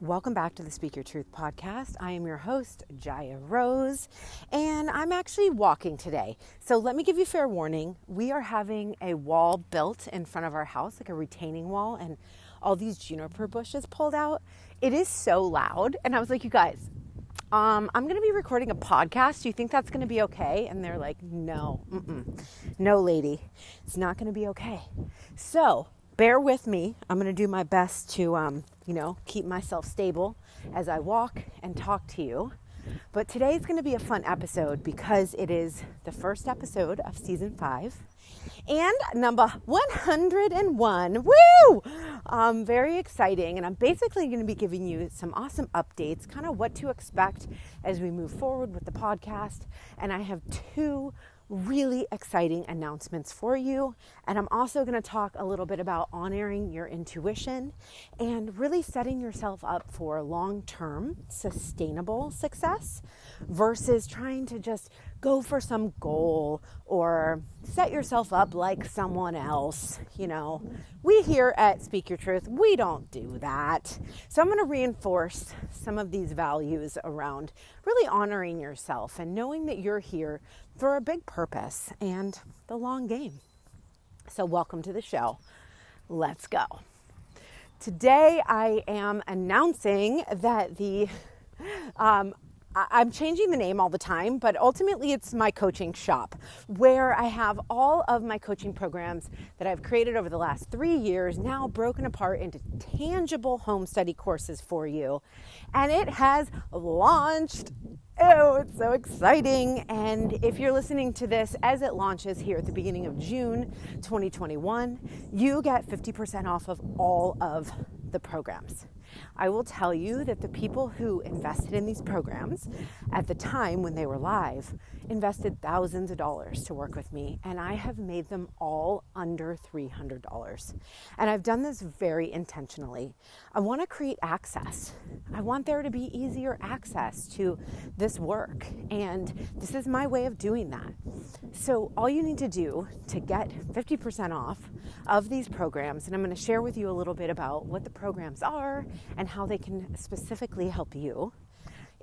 Welcome back to the Speak Your Truth podcast. I am your host, Jaya Rose, and I'm actually walking today. So let me give you fair warning. We are having a wall built in front of our house, like a retaining wall, and all these juniper bushes pulled out. It is so loud. And I was like, you guys, I'm going to be recording a podcast. Do you think that's going to be okay? And they're like, no, no, lady, it's not going to be okay. So bear with me. I'm going to do my best to, keep myself stable as I walk and talk to you. But today is going to be a fun episode because it is the first episode of season 5 and number 101. Woo! Very exciting. And I'm basically going to be giving you some awesome updates, kind of what to expect as we move forward with the podcast. And I have 2 really exciting announcements for you. And I'm also going to talk a little bit about honoring your intuition and really setting yourself up for long-term sustainable success versus trying to just go for some goal or set yourself up like someone else. We here at Speak Your Truth, we don't do that. So I'm going to reinforce some of these values around really honoring yourself and knowing that you're here for a big purpose and the long game. So welcome to the show. Let's go. Today I am announcing that I'm changing the name all the time, but ultimately it's my coaching shop where I have all of my coaching programs that I've created over the last 3 years now broken apart into tangible home study courses for you. And it has launched. Oh, it's so exciting. And if you're listening to this as it launches here at the beginning of June 2021, you get 50% off of all of the programs. I will tell you that the people who invested in these programs at the time when they were live invested thousands of dollars to work with me, and I have made them all under $300. And I've done this very intentionally. I want to create access. I want there to be easier access to this work, and this is my way of doing that. So all you need to do to get 50% off of these programs, and I'm going to share with you a little bit about what the programs are and how they can specifically help you,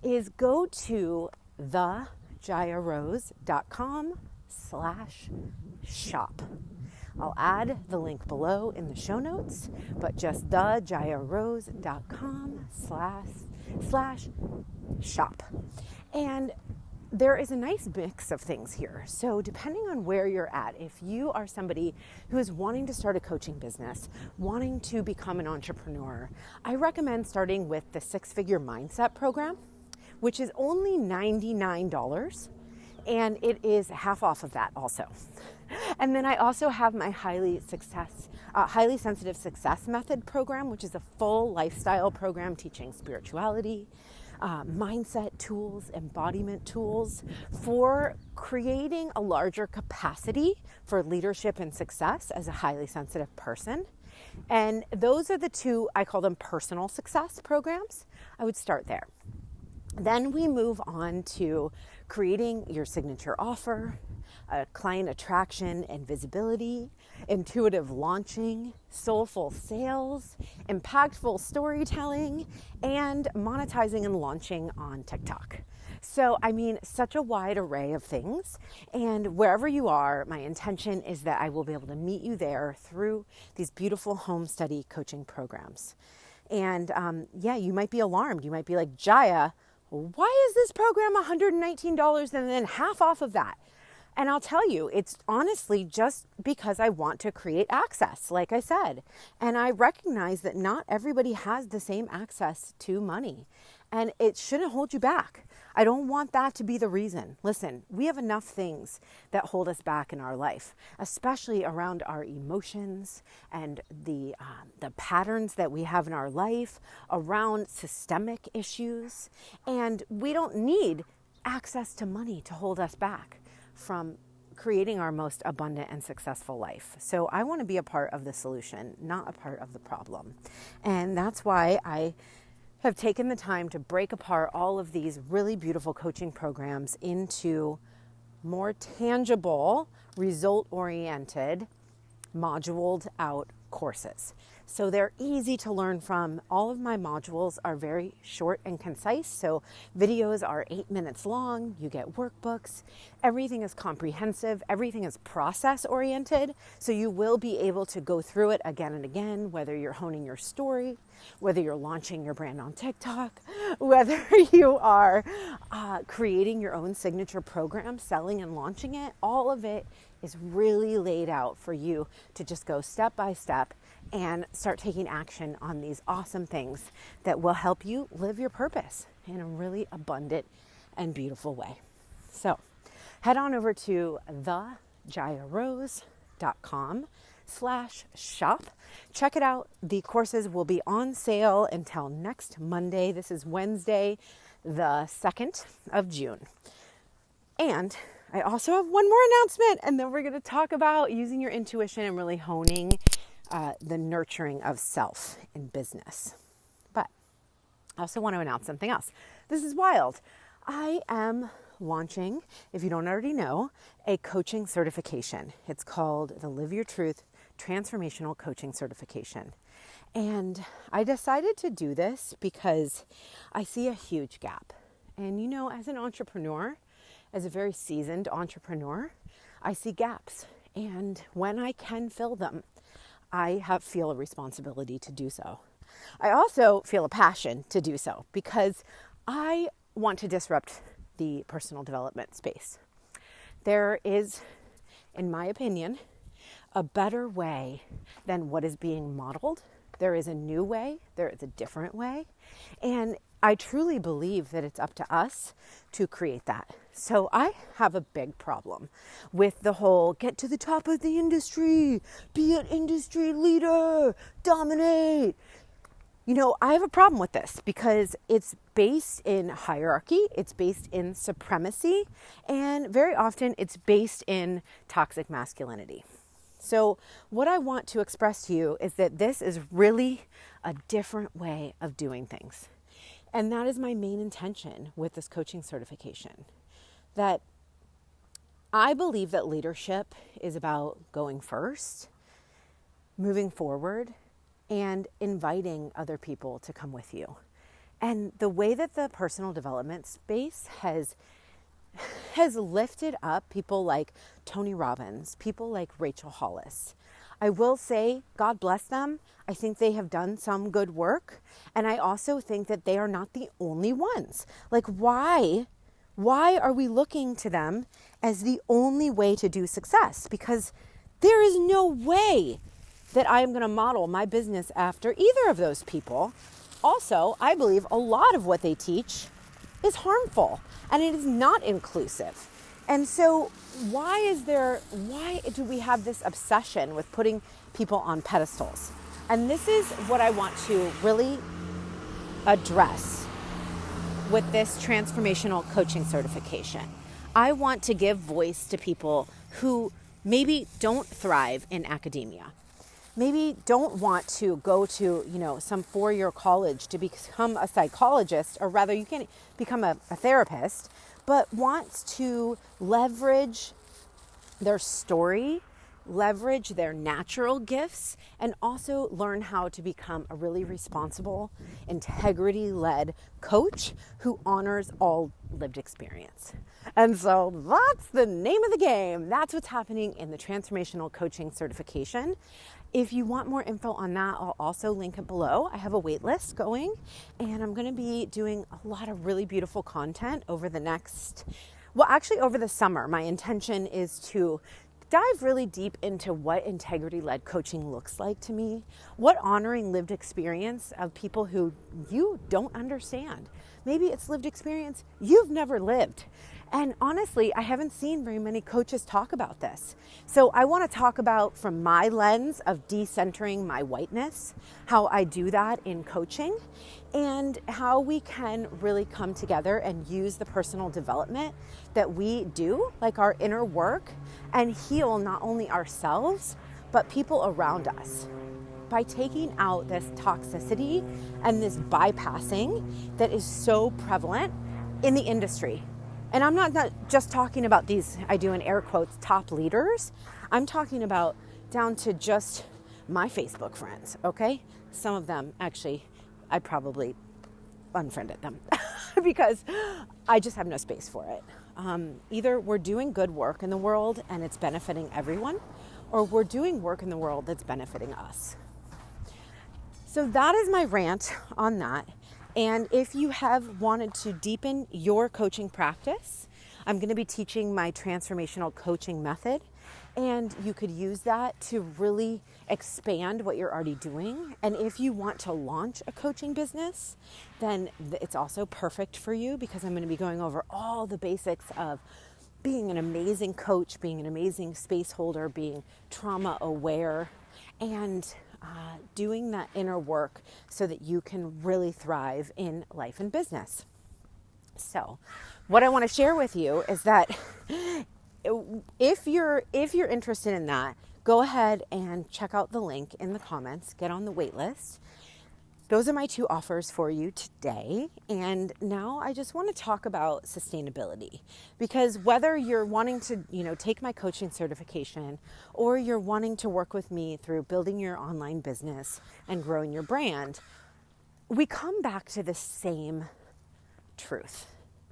is go to thejayarose.com/shop. I'll add the link below in the show notes, but just thejayarose.com/shop. And there is a nice mix of things here. So depending on where you're at, if you are somebody who is wanting to start a coaching business, wanting to become an entrepreneur, I recommend starting with the 6-figure mindset program, which is only $99. And it is half off of that also. And then I also have my highly sensitive success method program, which is a full lifestyle program teaching spirituality, mindset tools, embodiment tools for creating a larger capacity for leadership and success as a highly sensitive person. And those are the 2, I call them personal success programs. I would start there. Then we move on to creating your signature offer, client attraction and visibility, intuitive launching, soulful sales, impactful storytelling, and monetizing and launching on TikTok. So, such a wide array of things. And wherever you are, my intention is that I will be able to meet you there through these beautiful home study coaching programs. And you might be alarmed. You might be like, Jaya, why is this program $119 and then half off of that? And I'll tell you, it's honestly just because I want to create access, like I said. And I recognize that not everybody has the same access to money. And it shouldn't hold you back. I don't want that to be the reason. Listen, we have enough things that hold us back in our life, especially around our emotions and the patterns that we have in our life, around systemic issues. And we don't need access to money to hold us back from creating our most abundant and successful life. So I want to be a part of the solution, not a part of the problem. And that's why I have taken the time to break apart all of these really beautiful coaching programs into more tangible, result-oriented, moduled out courses. So they're easy to learn from. All of my modules are very short and concise. So videos are 8 minutes long. You get workbooks. Everything is comprehensive. Everything is process oriented. So you will be able to go through it again and again, whether you're honing your story, whether you're launching your brand on TikTok, whether you are creating your own signature program, selling and launching it. All of it is really laid out for you to just go step by step and start taking action on these awesome things that will help you live your purpose in a really abundant and beautiful way. So head on over to thejayarose.com/shop. Check it out. The courses will be on sale until next Monday. This is Wednesday, the 2nd of June. And I also have one more announcement, and then we're going to talk about using your intuition and really honing the nurturing of self in business. But I also want to announce something else. This is wild. I am launching, if you don't already know, a coaching certification. It's called the Live Your Truth Transformational Coaching Certification. And I decided to do this because I see a huge gap. And you know, as an entrepreneur, as a very seasoned entrepreneur, I see gaps. And when I can fill them, I feel a responsibility to do so. I also feel a passion to do so because I want to disrupt the personal development space. There is, in my opinion, a better way than what is being modeled. There is a new way, there is a different way, and I truly believe that it's up to us to create that. So I have a big problem with the whole get to the top of the industry, be an industry leader, dominate. You know, I have a problem with this because it's based in hierarchy, it's based in supremacy, and very often it's based in toxic masculinity. So what I want to express to you is that this is really a different way of doing things. And that is my main intention with this coaching certification. That I believe that leadership is about going first, moving forward, and inviting other people to come with you. And the way that the personal development space has lifted up people like Tony Robbins, people like Rachel Hollis. I will say, God bless them. I think they have done some good work. And I also think that they are not the only ones. Like, why are we looking to them as the only way to do success? Because there is no way that I am going to model my business after either of those people. Also, I believe a lot of what they teach is harmful and it is not inclusive. And so why do we have this obsession with putting people on pedestals? And this is what I want to really address with this transformational coaching certification. I want to give voice to people who maybe don't thrive in academia, maybe don't want to go to, some 4-year college to become a psychologist, or rather you can become a therapist, but wants to leverage their story, leverage their natural gifts, and also learn how to become a really responsible, integrity-led coach who honors all lived experience. And so that's the name of the game. That's what's happening in the Transformational Coaching Certification. If you want more info on that, I'll also link it below. I have a wait list going, and I'm going to be doing a lot of really beautiful content over the summer. My intention is to dive really deep into what integrity-led coaching looks like to me, what honoring lived experience of people who you don't understand. Maybe it's lived experience you've never lived. And honestly, I haven't seen very many coaches talk about this. So I want to talk about, from my lens of decentering my whiteness, how I do that in coaching, and how we can really come together and use the personal development that we do, like our inner work, and heal not only ourselves, but people around us by taking out this toxicity and this bypassing that is so prevalent in the industry. And I'm not just talking about these, I do in air quotes, top leaders. I'm talking about down to just my Facebook friends, okay? Some of them, actually, I probably unfriended them because I just have no space for it. Either we're doing good work in the world and it's benefiting everyone, or we're doing work in the world that's benefiting us. So that is my rant on that. And if you have wanted to deepen your coaching practice, I'm going to be teaching my transformational coaching method. And you could use that to really expand what you're already doing. And if you want to launch a coaching business, then it's also perfect for you, because I'm going to be going over all the basics of being an amazing coach, being an amazing space holder, being trauma aware, and doing that inner work so that you can really thrive in life and business. So what I want to share with you is that if you're interested in that, go ahead and check out the link in the comments, get on the wait list. Those are my two offers for you today. And now I just want to talk about sustainability, because whether you're wanting to, take my coaching certification, or you're wanting to work with me through building your online business and growing your brand, we come back to the same truths,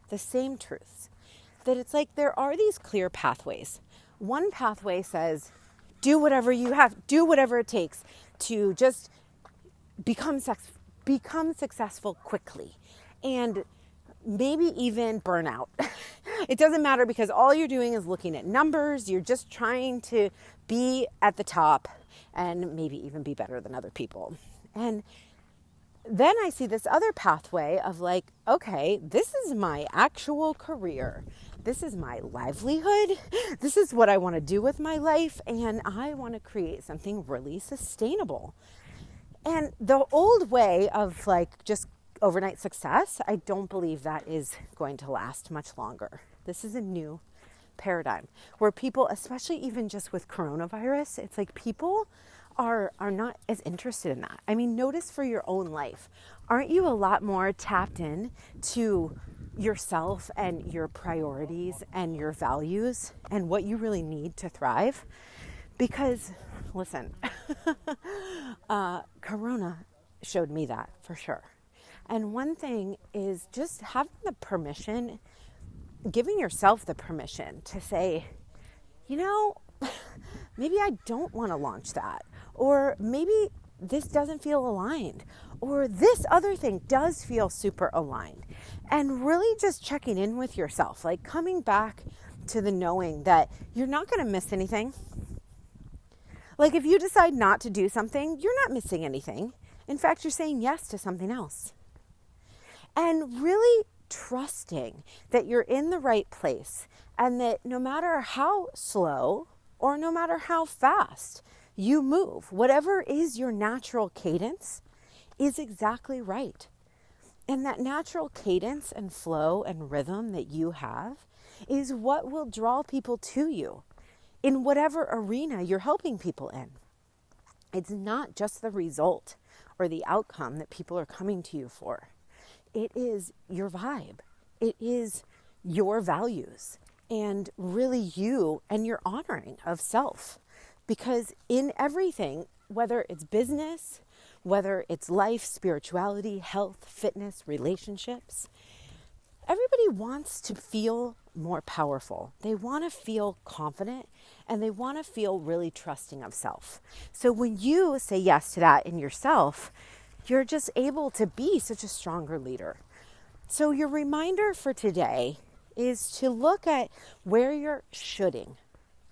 that it's like there are these clear pathways. One pathway says, do whatever it takes to just become successful quickly, and maybe even burn out. It doesn't matter, because all you're doing is looking at numbers. You're just trying to be at the top and maybe even be better than other people. And then I see this other pathway of like, okay, this is my actual career. This is my livelihood. This is what I want to do with my life. And I want to create something really sustainable. And the old way of like just overnight success, I don't believe that is going to last much longer. This is a new paradigm where people, especially even just with coronavirus, it's like people are not as interested in that. I mean, notice for your own life. Aren't you a lot more tapped in to yourself and your priorities and your values and what you really need to thrive? Because, listen, Corona showed me that for sure. And one thing is just having the permission, giving yourself the permission to say, maybe I don't want to launch that. Or maybe this doesn't feel aligned. Or this other thing does feel super aligned. And really just checking in with yourself, like coming back to the knowing that you're not going to miss anything. Like if you decide not to do something, you're not missing anything. In fact, you're saying yes to something else. And really trusting that you're in the right place, and that no matter how slow or no matter how fast you move, whatever is your natural cadence is exactly right. And that natural cadence and flow and rhythm that you have is what will draw people to you in whatever arena you're helping people in. It's not just the result or the outcome that people are coming to you for. It is your vibe. It is your values, and really you and your honoring of self. Because in everything, whether it's business, whether it's life, spirituality, health, fitness, relationships, everybody wants to feel more powerful. They want to feel confident, and they want to feel really trusting of self. So when you say yes to that in yourself, you're just able to be such a stronger leader. So your reminder for today is to look at where you're shoulding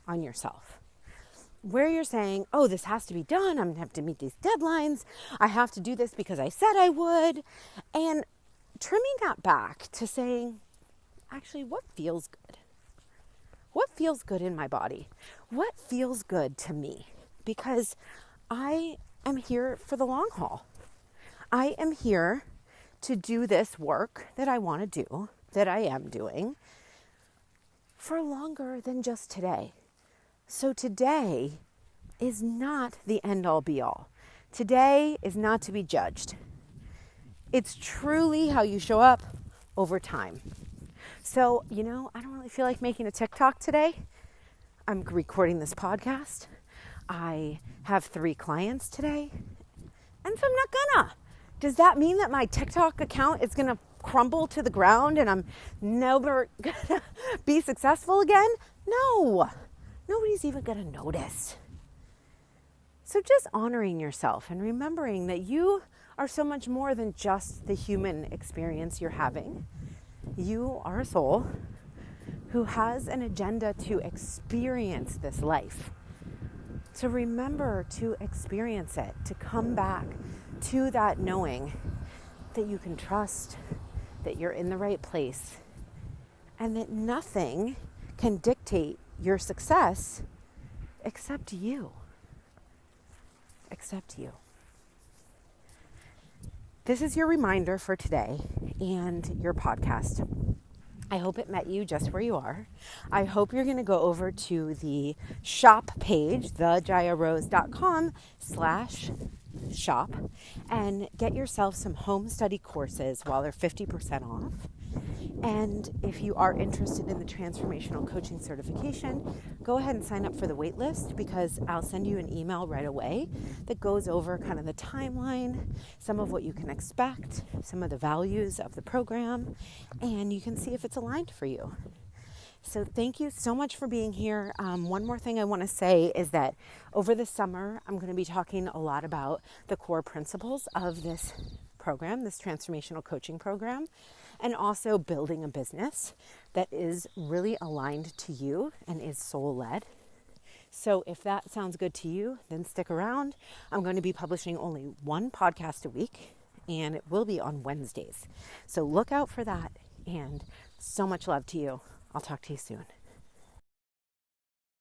on yourself. Where you're saying, oh, this has to be done. I'm going to have to meet these deadlines. I have to do this because I said I would. And trimming that back to saying, actually, what feels good? What feels good in my body? What feels good to me? Because I am here for the long haul. I am here to do this work that I want to do, that I am doing, for longer than just today. So today is not the end-all be-all. Today is not to be judged. It's truly how you show up over time. So, I don't really feel like making a TikTok today. I'm recording this podcast. I have 3 clients today, and so I'm not gonna. Does that mean that my TikTok account is gonna crumble to the ground and I'm never gonna be successful again? No, nobody's even gonna notice. So just honoring yourself and remembering that you are so much more than just the human experience you're having. You are a soul who has an agenda to experience this life. So remember to experience it, to come back to that knowing that you can trust, that you're in the right place, and that nothing can dictate your success except you. Except you. This is your reminder for today and your podcast. I hope it met you just where you are. I hope you're going to go over to the shop page, thejayarose.com/shop, and get yourself some home study courses while they're 50% off. And if you are interested in the transformational coaching certification, go ahead and sign up for the wait list, because I'll send you an email right away that goes over kind of the timeline, some of what you can expect, some of the values of the program, and you can see if it's aligned for you. So thank you so much for being here. One more thing I want to say is that over the summer, I'm going to be talking a lot about the core principles of this program, this transformational coaching program, and also building a business that is really aligned to you and is soul-led. So if that sounds good to you, then stick around. I'm going to be publishing only 1 podcast a week, and it will be on Wednesdays. So look out for that, and so much love to you. I'll talk to you soon.